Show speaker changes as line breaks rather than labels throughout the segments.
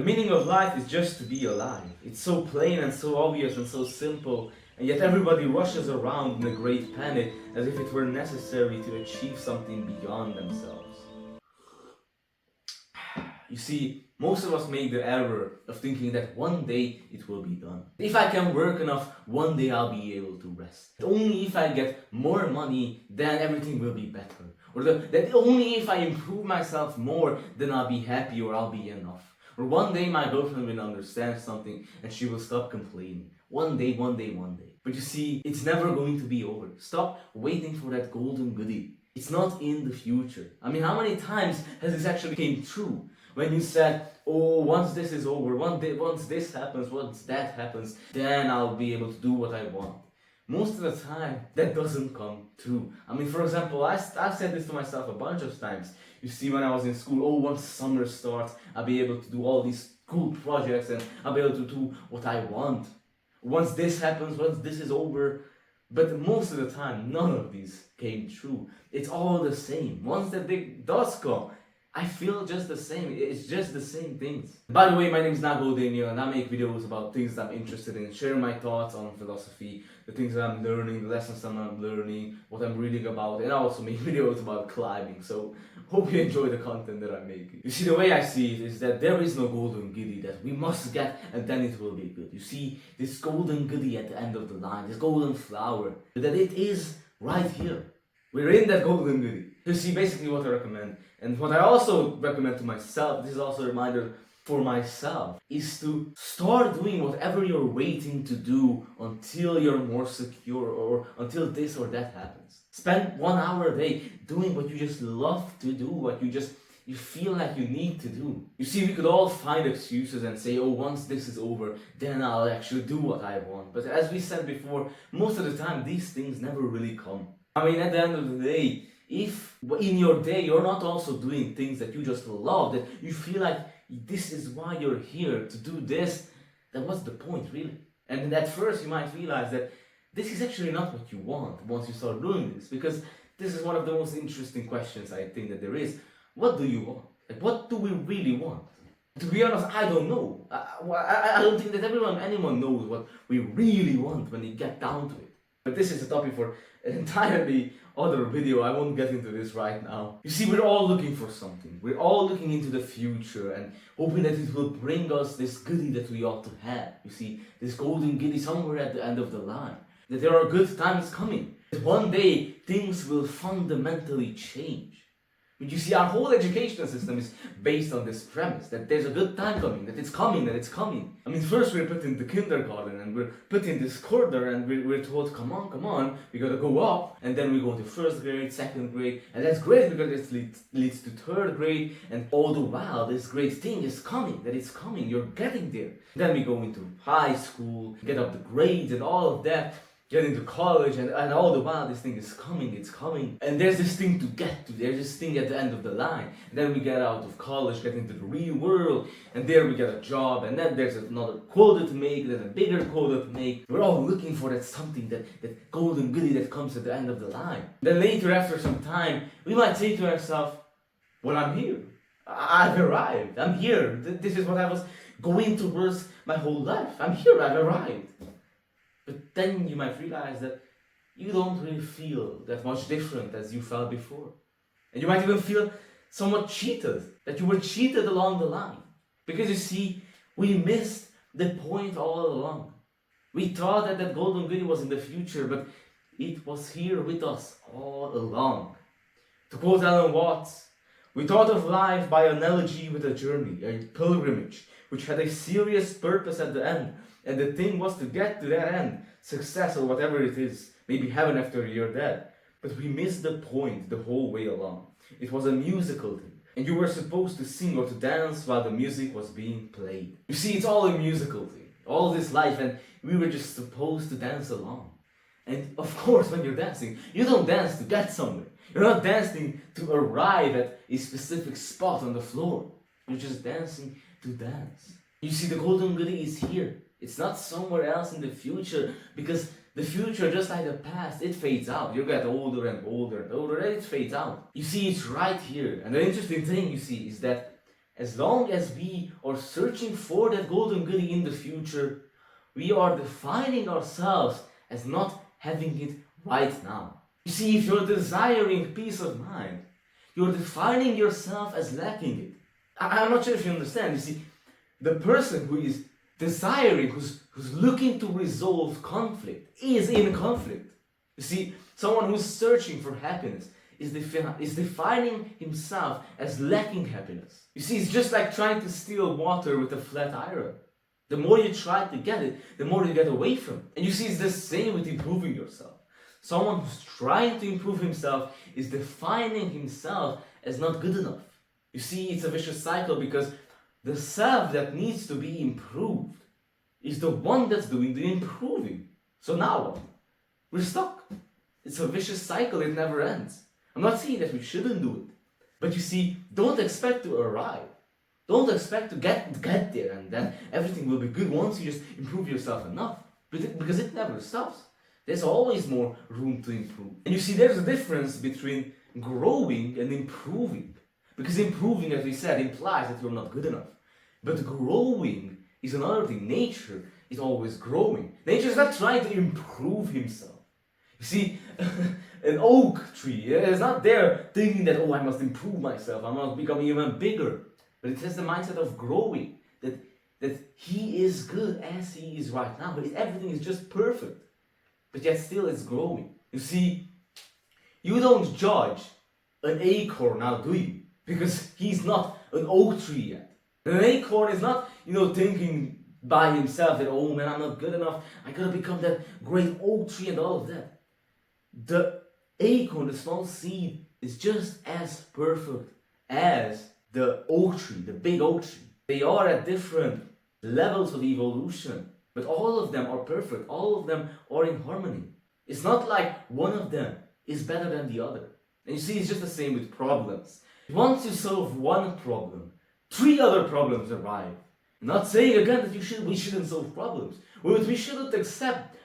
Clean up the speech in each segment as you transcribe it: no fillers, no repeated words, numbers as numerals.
The meaning of life is just to be alive. It's so plain and so obvious and so simple, and yet everybody rushes around in a great panic as if it were necessary to achieve something beyond themselves. You see, most of us make the error of thinking that one day it will be done. If I can work enough, one day I'll be able to rest. Only if I get more money, then everything will be better. Or that only if I improve myself more, then I'll be happy or I'll be enough. Or one day my girlfriend will understand something and she will stop complaining. One day, one day, one day. But you see, it's never going to be over. Stop waiting for that golden goodie. It's not in the future. I mean, how many times has this actually came true? When you said, oh, once this is over, one day, once this happens, once that happens, then I'll be able to do what I want. Most of the time, that doesn't come true. I mean, for example, I've said this to myself a bunch of times. You see, when I was in school, oh, once summer starts, I'll be able to do all these cool projects and I'll be able to do what I want. Once this happens, once this is over. But most of the time, none of these came true. It's all the same. Once that day does come, I feel just the same. It's just the same things. By the way, my name is Goodie and I make videos about things that I'm interested in, sharing my thoughts on philosophy, the things that I'm learning, the lessons that I'm learning, what I'm reading about, and I also make videos about climbing. So hope you enjoy the content that I'm making. You see, the way I see it is that there is no golden goodie that we must get and then it will be good. You see, this golden goodie at the end of the line, this golden flower, that it is right here. We're in that golden goodie. You see, basically what I recommend, and what I also recommend to myself, this is also a reminder for myself, is to start doing whatever you're waiting to do until you're more secure or until this or that happens. Spend 1 hour a day doing what you just love to do, what you feel like you need to do. You see, we could all find excuses and say, oh, once this is over, then I'll actually do what I want. But as we said before, most of the time these things never really come. I mean, at the end of the day, if in your day you're not also doing things that you just love, that you feel like this is why you're here to do this, then what's the point really? And at first you might realize that this is actually not what you want once you start doing this, because this is one of the most interesting questions I think that there is. What do you want? Like, what do we really want? To be honest, I don't know. I don't think that anyone knows what we really want when you get down to it. But this is a topic for an entirely other video. I won't get into this right now. You see, we're all looking for something. We're all looking into the future and hoping that it will bring us this goodie that we ought to have. You see, this golden goodie somewhere at the end of the line. That there are good times coming. That one day things will fundamentally change. But you see, our whole educational system is based on this premise that there's a good time coming, that it's coming, that it's coming. I mean, first we're put into kindergarten and we're put in this corridor and we're told, come on, we gotta go up. And then we go to first grade, second grade, and that's great because it leads to third grade. And all the while, this great thing is coming, that it's coming, you're getting there. Then we go into high school, get up the grades and all of that. Get into college and all the while this thing is coming, it's coming. And there's this thing to get to, there's this thing at the end of the line. And then we get out of college, get into the real world, and there we get a job, and then there's another quota to make, there's a bigger quota to make. We're all looking for that something, that golden goodie that comes at the end of the line. Then later, after some time, we might say to ourselves, well, I'm here. I've arrived. I'm here. This is what I was going towards my whole life. I'm here, I've arrived. But then you might realize that you don't really feel that much different as you felt before. And you might even feel somewhat cheated, that you were cheated along the line. Because you see, we missed the point all along. We thought that that golden goodie was in the future, but it was here with us all along. To quote Alan Watts, we thought of life by analogy with a journey, a pilgrimage, which had a serious purpose at the end. And the thing was to get to that end, success or whatever it is, maybe heaven after you're dead. But we missed the point the whole way along. It was a musical thing, and you were supposed to sing or to dance while the music was being played. You see, it's all a musical thing, all this life, and we were just supposed to dance along. And of course, when you're dancing, you don't dance to get somewhere. You're not dancing to arrive at a specific spot on the floor. You're just dancing to dance. You see, the golden goodie is here. It's not somewhere else in the future, because the future, just like the past, it fades out. You get older and older and older, and it fades out. You see, it's right here. And the interesting thing you see is that as long as we are searching for that golden goodie in the future, we are defining ourselves as not having it right now. You see, if you're desiring peace of mind, you're defining yourself as lacking it. I'm not sure if you understand. You see, the person who is desiring, who's looking to resolve conflict, is in conflict. You see, someone who's searching for happiness is defining himself as lacking happiness. You see, it's just like trying to steal water with a flat iron. The more you try to get it, the more you get away from it. And you see, it's the same with improving yourself. Someone who's trying to improve himself is defining himself as not good enough. You see, it's a vicious cycle because the self that needs to be improved is the one that's doing the improving. So now what? We're stuck. It's a vicious cycle, it never ends. I'm not saying that we shouldn't do it. But you see, don't expect to arrive. Don't expect to get there and then everything will be good once you just improve yourself enough. Because it never stops. There's always more room to improve. And you see, there's a difference between growing and improving. Because improving, as we said, implies that you're not good enough. But growing is another thing. Nature is always growing. Nature is not trying to improve himself. You see, an oak tree is not there thinking that, oh, I must improve myself, I must become even bigger. But it has the mindset of growing, that he is good as he is right now. But everything is just perfect. But yet still it's growing. You see, you don't judge an acorn now, do you? Because he's not an oak tree yet. An acorn is not, thinking by himself that, oh man, I'm not good enough, I gotta become that great oak tree and all of that. The acorn, the small seed, is just as perfect as the oak tree, the big oak tree. They are at different levels of evolution, but all of them are perfect. All of them are in harmony. It's not like one of them is better than the other. And you see, it's just the same with problems. Once you solve one problem, 3 other problems arrive. I'm not saying again that we shouldn't solve problems. But we shouldn't expect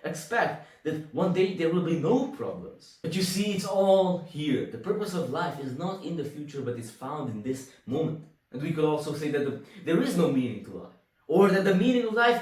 that one day there will be no problems. But you see, it's all here. The purpose of life is not in the future, but is found in this moment. And we could also say that there is no meaning to life. Or that the meaning of life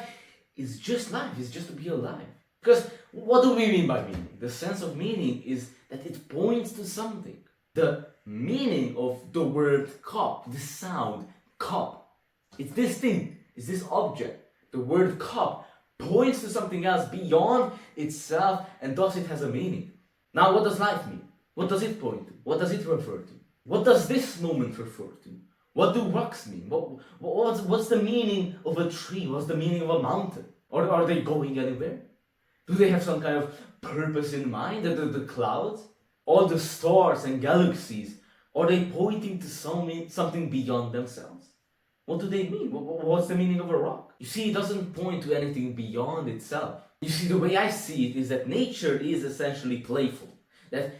is just life, it's just to be alive. Because what do we mean by meaning? The sense of meaning is that it points to something. The meaning of the word cup, the sound, cup, it's this thing, it's this object. The word cup points to something else beyond itself, and thus it has a meaning. Now, what does life mean? What does it point to? What does it refer to? What does this moment refer to? What do rocks mean? What's the meaning of a tree? What's the meaning of a mountain? Or are they going anywhere? Do they have some kind of purpose in mind? The clouds? All the stars and galaxies, are they pointing to something beyond themselves? What do they mean? What's the meaning of a rock? You see, it doesn't point to anything beyond itself. You see, the way I see it is that nature is essentially playful. That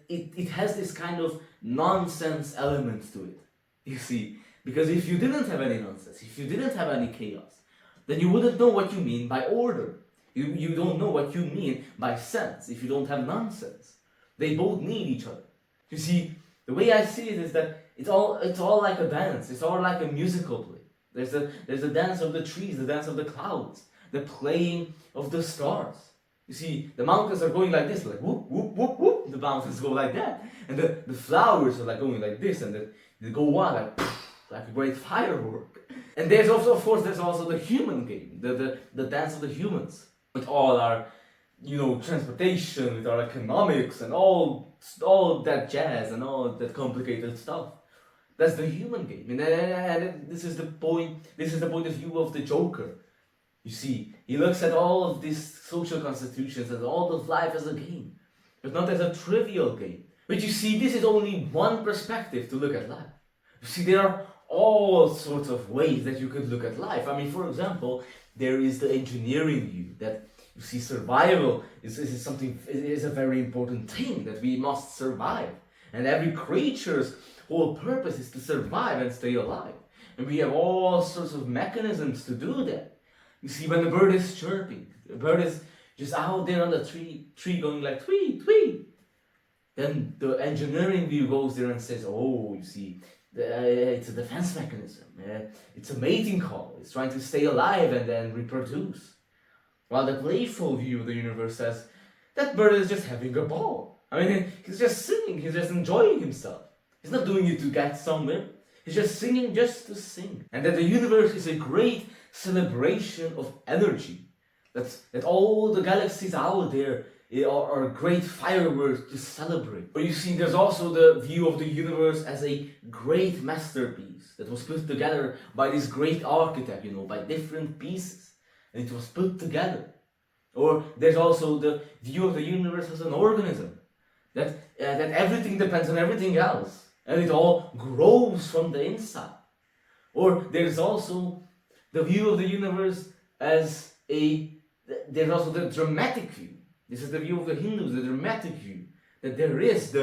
it has this kind of nonsense element to it. You see, because if you didn't have any nonsense, if you didn't have any chaos, then you wouldn't know what you mean by order. You don't know what you mean by sense if you don't have nonsense. They both need each other. You see, the way I see it is that it's all like a dance. It's all like a musical play. There's a dance of the trees, the dance of the clouds, the playing of the stars. You see, the mountains are going like this, like whoop, whoop, whoop, whoop. The mountains go like that. And the flowers are like going like this, and they go on like a great firework. And there's also, of course, there's also the human game, the dance of the humans. With all our, transportation, with our economics and all that jazz and all that complicated stuff. That's the human game. And this is the point of view of the Joker. You see, he looks at all of these social constitutions and all of life as a game, but not as a trivial game. But you see, this is only one perspective to look at life. You see, there are all sorts of ways that you could look at life. I mean, for example, there is the engineering view that you see survival is a very important thing, that we must survive. And every creature's whole purpose is to survive and stay alive. And we have all sorts of mechanisms to do that. You see, when the bird is chirping, the bird is just out there on the tree going like tweet, tweet. Then the engineering view goes there and says, oh, you see, It's a defense mechanism. It's a mating call. It's trying to stay alive and then reproduce. While the playful view of the universe says that bird is just having a ball. I mean, he's just singing. He's just enjoying himself. He's not doing it to get somewhere. He's just singing just to sing. And that the universe is a great celebration of energy. That all the galaxies out there are great fireworks to celebrate. But you see, there's also the view of the universe as a great masterpiece that was put together by this great architect, by different pieces. And it was put together. Or there's also the view of the universe as an organism. That everything depends on everything else. And it all grows from the inside. Or there's also the view of the universe as there's also the dramatic view. This is the view of the Hindus, the dramatic view. That there is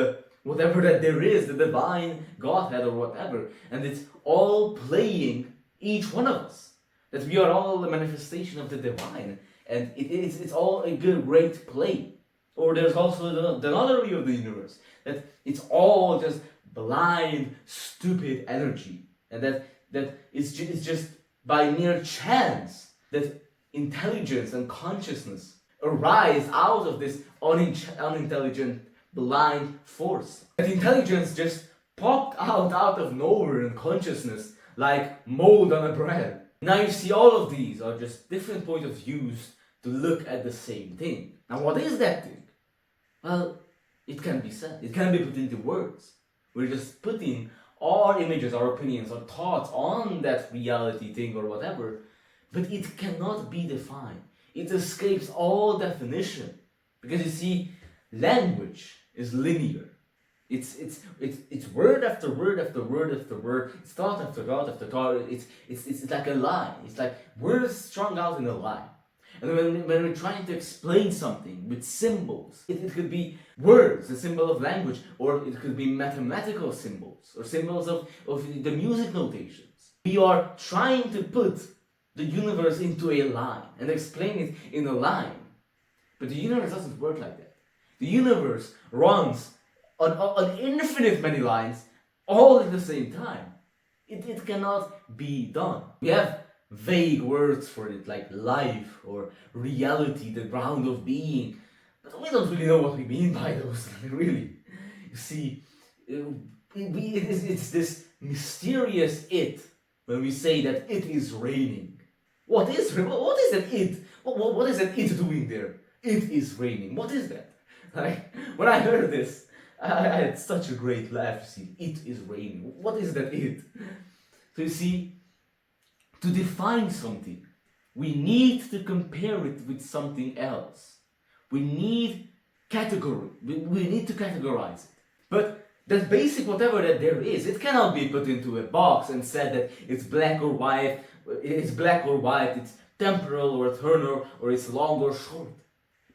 whatever that there is, the divine Godhead or whatever. And it's all playing each one of us. That we are all a manifestation of the divine. And it's all a great play. Or there's also the other view of the universe. That it's all just blind, stupid energy. And that it's just by mere chance that intelligence and consciousness arise out of this unintelligent, blind force. That intelligence just popped out of nowhere in consciousness like mold on a bread. Now you see, all of these are just different points of views to look at the same thing. Now what is that thing? Well, it can be said. It can be put into words. We're just putting our images, our opinions, our thoughts on that reality thing or whatever, but it cannot be defined. It escapes all definition. Because you see, language is linear. It's word after word after word after word. It's thought after thought after thought. It's like a line. It's like words strung out in a line. And when we're trying to explain something with symbols, it could be words, a symbol of language, or it could be mathematical symbols, or symbols of the music notations. We are trying to put the universe into a line and explain it in a line. But the universe doesn't work like that. The universe runs on infinite many lines all at the same time. It cannot be done. We have vague words for it, like life or reality, the ground of being, but we don't really know what we mean by those, really. You see, it's this mysterious it when we say that it is raining. What is that it? What is that it doing there? It is raining. What is that? Like, when I heard this, I had such a great laugh. You see, it is raining. What is that it? So you see, to define something, we need to compare it with something else. We need category. We need to categorize it. But that basic whatever that there is, it cannot be put into a box and said that it's black or white, it's temporal or eternal, or it's long or short.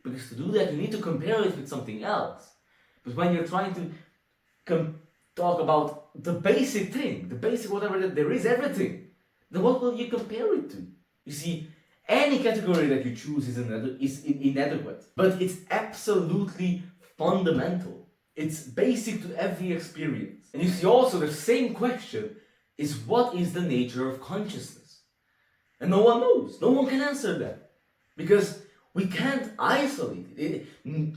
Because to do that, you need to compare it with something else. But when you're trying to talk about the basic thing, the basic whatever that there is, everything, then what will you compare it to? You see, any category that you choose is inadequate, but it's absolutely fundamental. It's basic to every experience. And you see also the same question is, what is the nature of consciousness? And no one knows. No one can answer that. Because we can't isolate it.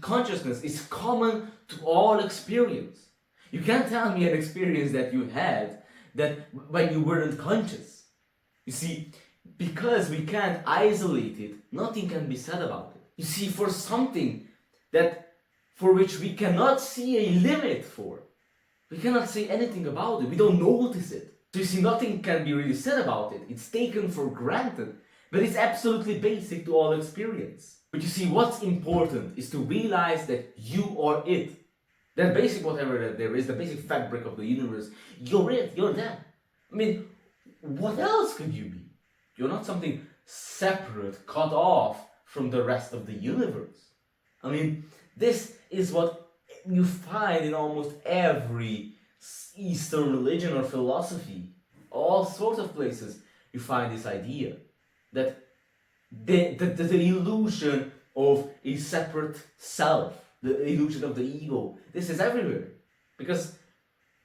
Consciousness is common to all experience. You can't tell me an experience that you had that when you weren't conscious. You see, because we can't isolate it, nothing can be said about it. You see, for something for which we cannot see a limit for, we cannot say anything about it. We don't notice it. So you see, nothing can be really said about it. It's taken for granted, but it's absolutely basic to all experience. But you see, what's important is to realize that you are it. That basic whatever that there is, the basic fabric of the universe, you're it, you're that. I mean, what else could you be? You're not something separate, cut off from the rest of the universe. I mean, this is what you find in almost every Eastern religion or philosophy. All sorts of places you find this idea that the illusion of a separate self, the illusion of the ego, this is everywhere. Because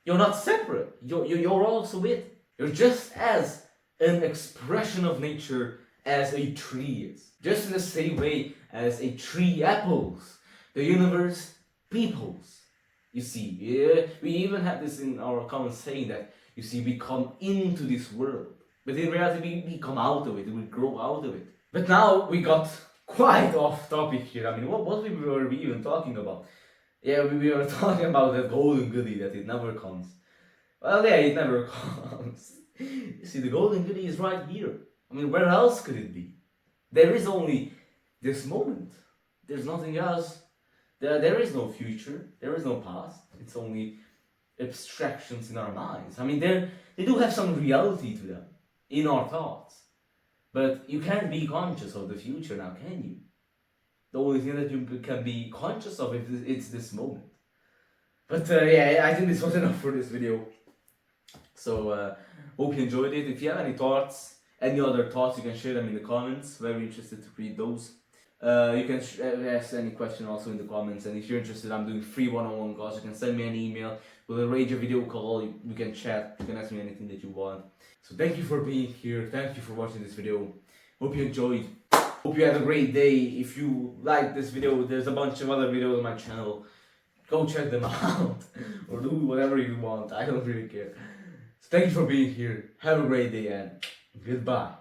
You're not separate. You're also it. You're just as an expression of nature as a tree is. Just in the same way as a tree apples, the universe peoples. You see, we even have this in our common saying that, you see, we come into this world. But in reality, we come out of it, we grow out of it. But now we got quite off topic here. I mean, what were we even talking about? Yeah, we were talking about that golden goodie that it never comes. Well, yeah, it never comes. You see, the golden goodie is right here. I mean, where else could it be? There is only this moment. There's nothing else. There is no future. There is no past. It's only abstractions in our minds. I mean, they do have some reality to them in our thoughts. But you can't be conscious of the future now, can you? The only thing that you can be conscious of it's this moment. But yeah, I think this was enough for this video. So hope you enjoyed it. If you have any thoughts, any other thoughts, you can share them in the comments. Very interested to read those. You can ask any question also in the comments, and if you're interested, I'm doing free one-on-one calls. You can send me an email, we'll arrange a video call, you can chat, you can ask me anything that you want. So thank you for being here, thank you for watching this video, hope you enjoyed, hope you had a great day. If you like this video, there's a bunch of other videos on my channel, go check them out, or do whatever you want, I don't really care. So thank you for being here, have a great day, and goodbye.